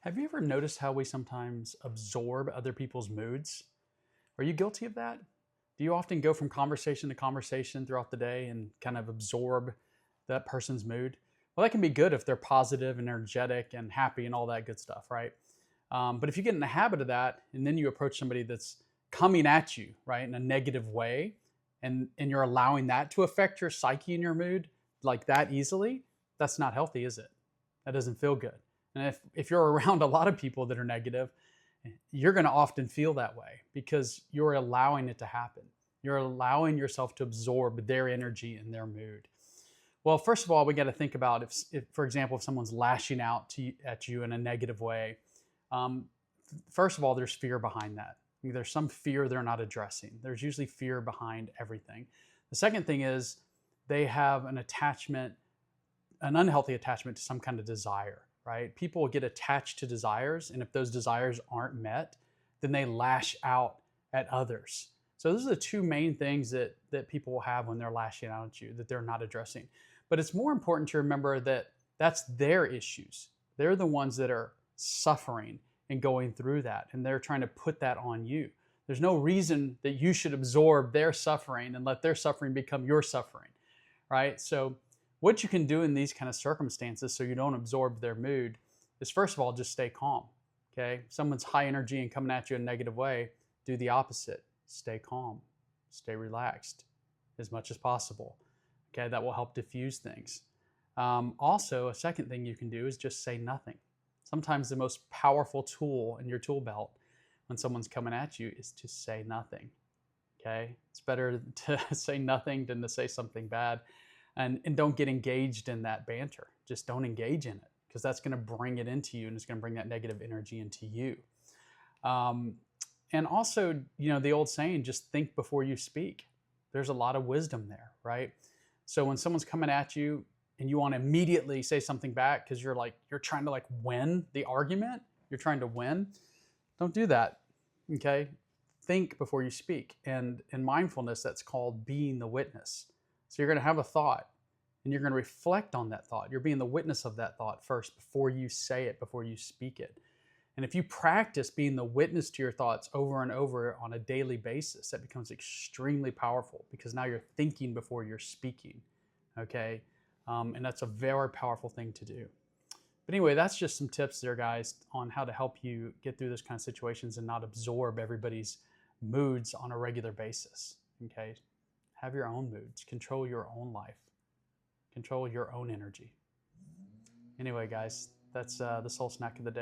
Have you ever noticed how we sometimes absorb other people's moods? Are you guilty of that? Do you often go from conversation to conversation throughout the day and kind of absorb that person's mood? Well, that can be good if they're positive and energetic and happy and all that good stuff, right? But if you get in the habit of that and then you approach somebody that's coming at you, right, in a negative way, and you're allowing that to affect your psyche and your mood like that easily, that's not healthy, is it? That doesn't feel good. And if you're around a lot of people that are negative, you're going to often feel that way because you're allowing it to happen. You're allowing yourself to absorb their energy and their mood. Well, first of all, we got to think about if, for example, if someone's lashing out at you in a negative way. Um, First of all, there's fear behind that. There's some fear they're not addressing. There's usually fear behind everything. The second thing is they have an attachment, an unhealthy attachment to some kind of desire, right? People get attached to desires, and if those desires aren't met, then they lash out at others. So those are the two main things that people will have when they're lashing out at you that they're not addressing. But it's more important to remember that that's their issues. They're the ones that are suffering and going through that, and they're trying to put that on you. There's no reason that you should absorb their suffering and let their suffering become your suffering, right? So what you can do in these kind of circumstances so you don't absorb their mood is, first of all, just stay calm. Okay, someone's high energy and coming at you in a negative way, do the opposite. Stay calm, stay relaxed as much as possible. Okay, that will help diffuse things. Also, a second thing you can do is just say nothing. Sometimes the most powerful tool in your tool belt when someone's coming at you is to say nothing. Okay, it's better to say nothing than to say something bad. And don't get engaged in that banter. Just don't engage in it, because that's going to bring it into you and it's going to bring that negative energy into you. And also, the old saying, just think before you speak. There's a lot of wisdom there, right? So when someone's coming at you and you want to immediately say something back because you're trying to win the argument, you're trying to win, don't do that. Okay? Think before you speak. And in mindfulness, that's called being the witness. So you're going to have a thought and you're going to reflect on that thought. You're being the witness of that thought first before you say it, before you speak it. And if you practice being the witness to your thoughts over and over on a daily basis, that becomes extremely powerful because now you're thinking before you're speaking. Okay? And that's a very powerful thing to do. But anyway, that's just some tips there, guys, on how to help you get through those kind of situations and not absorb everybody's moods on a regular basis. Okay? Have your own moods. Control your own life. Control your own energy. Anyway, guys, that's the soul snack of the day.